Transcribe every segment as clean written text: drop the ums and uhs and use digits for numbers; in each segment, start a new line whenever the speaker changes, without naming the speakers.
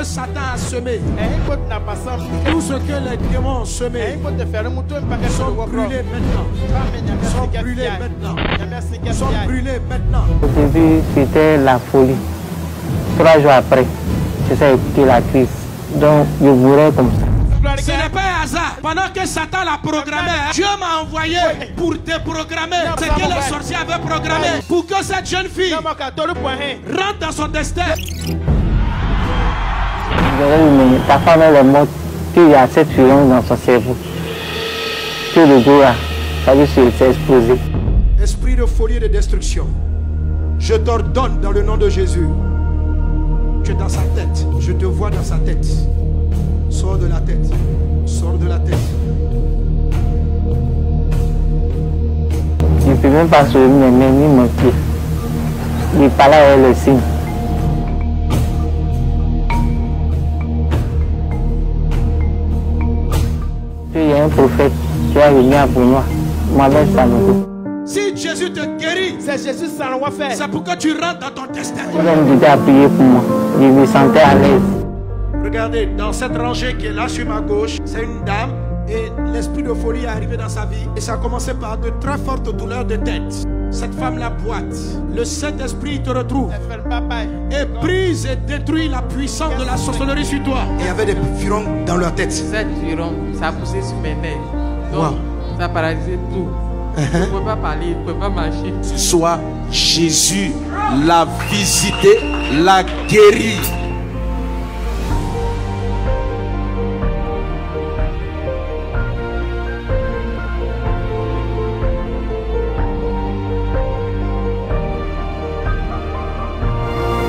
que Satan a semé, tout ce que les démons ont semé, sont brûlés maintenant. Sont brûlés maintenant. Sont brûlés maintenant.
Au début, c'était la folie. 3 jours après, c'est ça qui est la crise. Donc, je voulais comme ça.
Ce n'est pas un hasard. Pendant que Satan l'a programmé, Dieu m'a envoyé pour déprogrammer ce que les sorciers avaient programmé. Pour que cette jeune fille rentre dans son destin.
Mais ta femme elle est morte, qu'il y a cette fureur dans son cerveau. Que le dos là, ça veut dire s'est explosé.
Esprit de folie et de destruction, je t'ordonne dans le nom de Jésus. Tu es dans sa tête, je te vois dans sa tête. Sors de la tête, sors de la tête.
Je ne peux même pas soulever mes mains ni mon pied. Il parlait avec le signe. Puis il y a un prophète qui va venir à Benoît, Mohamed Sanogo.
Si Jésus te guérit, c'est Jésus sans le faire. C'est pour que tu rentres dans ton destin.
Il va me dire à prier pour moi. Je me sentais à l'aise.
Regardez, dans cette rangée qui est là sur ma gauche, c'est une dame et l'esprit de folie est arrivé dans sa vie. Et ça a commencé par de très fortes douleurs de tête. Cette femme-là boite. Le Saint-Esprit te retrouve et brise et détruit la puissance de la sorcellerie sur toi. Et il y avait des furons dans leur tête.
Cette furon, ça a poussé sur mes nerfs. Donc, ça a paralysé tout. Je ne pouvais pas parler, je ne pouvais pas marcher.
Soit Jésus l'a visité, l'a guéri.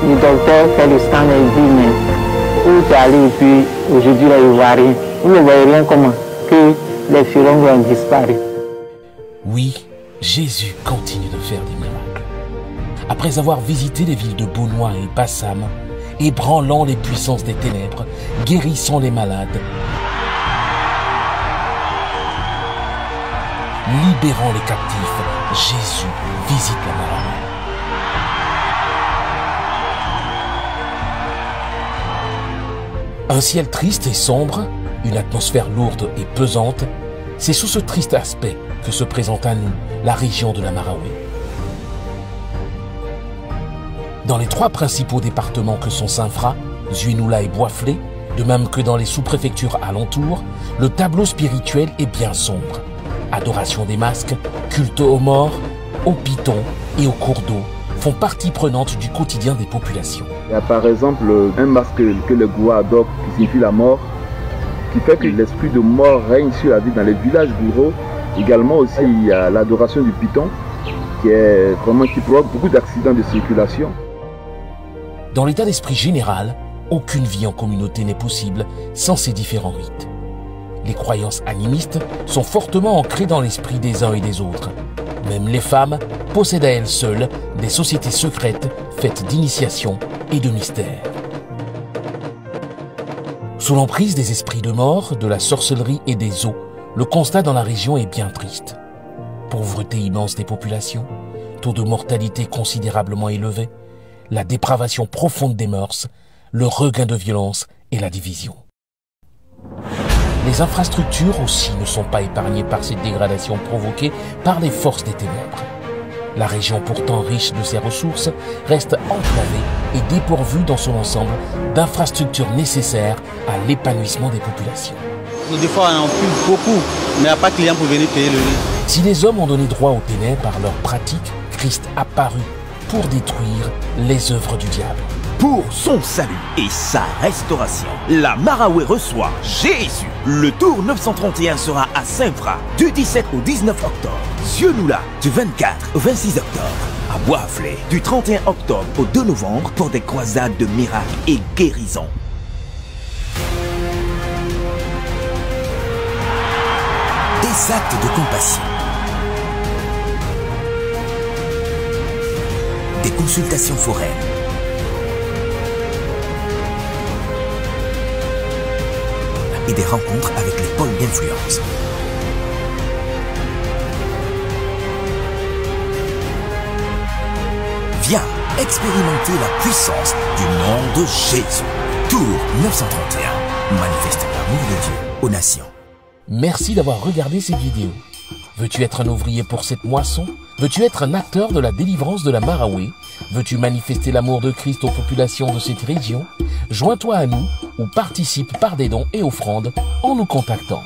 Le docteur fait le scan et dit, mais où tu es allé et puis aujourd'hui là, il ne voit rien. Vous ne voyez rien comment que les furons vont disparaître.
Oui, Jésus continue de faire des miracles. Après avoir visité les villes de Benoît et Bassam, ébranlant les puissances des ténèbres, guérissant les malades, libérant les captifs, Jésus visite la Marawe. Un ciel triste et sombre, une atmosphère lourde et pesante, c'est sous ce triste aspect que se présente à nous la région de la Marawe. Dans les 3 principaux départements que sont Saint-Fra, Zuenoula et Boisflé, de même que dans les sous-préfectures alentours, le tableau spirituel est bien sombre. Adoration des masques, culte aux morts, aux pitons et aux cours d'eau font partie prenante du quotidien des populations.
Il y a par exemple un masque que le Goua adopte qui signifie la mort, qui fait que l'esprit de mort règne sur la ville dans les villages ruraux. Également aussi il y a l'adoration du python qui provoque beaucoup d'accidents de circulation.
Dans l'état d'esprit général, aucune vie en communauté n'est possible sans ces différents rites. Les croyances animistes sont fortement ancrées dans l'esprit des uns et des autres. Même les femmes possèdent à elles seules des sociétés secrètes faites d'initiation et de mystères. Sous l'emprise des esprits de mort, de la sorcellerie et des eaux, le constat dans la région est bien triste. Pauvreté immense des populations, taux de mortalité considérablement élevé, la dépravation profonde des mœurs, le regain de violence et la division. Les infrastructures aussi ne sont pas épargnées par cette dégradation provoquée par les forces des ténèbres. La région pourtant riche de ses ressources reste enclavée et dépourvue dans son ensemble d'infrastructures nécessaires à l'épanouissement des populations.
Des fois on en pue beaucoup, mais il n'y a pas de clients pour venir payer le riz.
Si les hommes ont donné droit aux ténèbres par leur pratique, Christ apparut pour détruire les œuvres du diable.
Pour son salut et sa restauration, la Marawe reçoit Jésus. Le tour 931 sera à Saint-Fra du 17 au 19 octobre. Zuenoula du 24 au 26 octobre. À Boisflé du 31 octobre au 2 novembre pour des croisades de miracles et guérisons. Des actes de compassion. Des consultations foraines. Et des rencontres avec les pôles d'influence. Viens expérimenter la puissance du nom de Jésus. Tour 931. Manifeste l'amour de Dieu aux nations.
Merci d'avoir regardé cette vidéo. Veux-tu être un ouvrier pour cette moisson? Veux-tu être un acteur de la délivrance de la Maraoué? Veux-tu manifester l'amour de Christ aux populations de cette région? Joins-toi à nous ou participe par des dons et offrandes en nous contactant.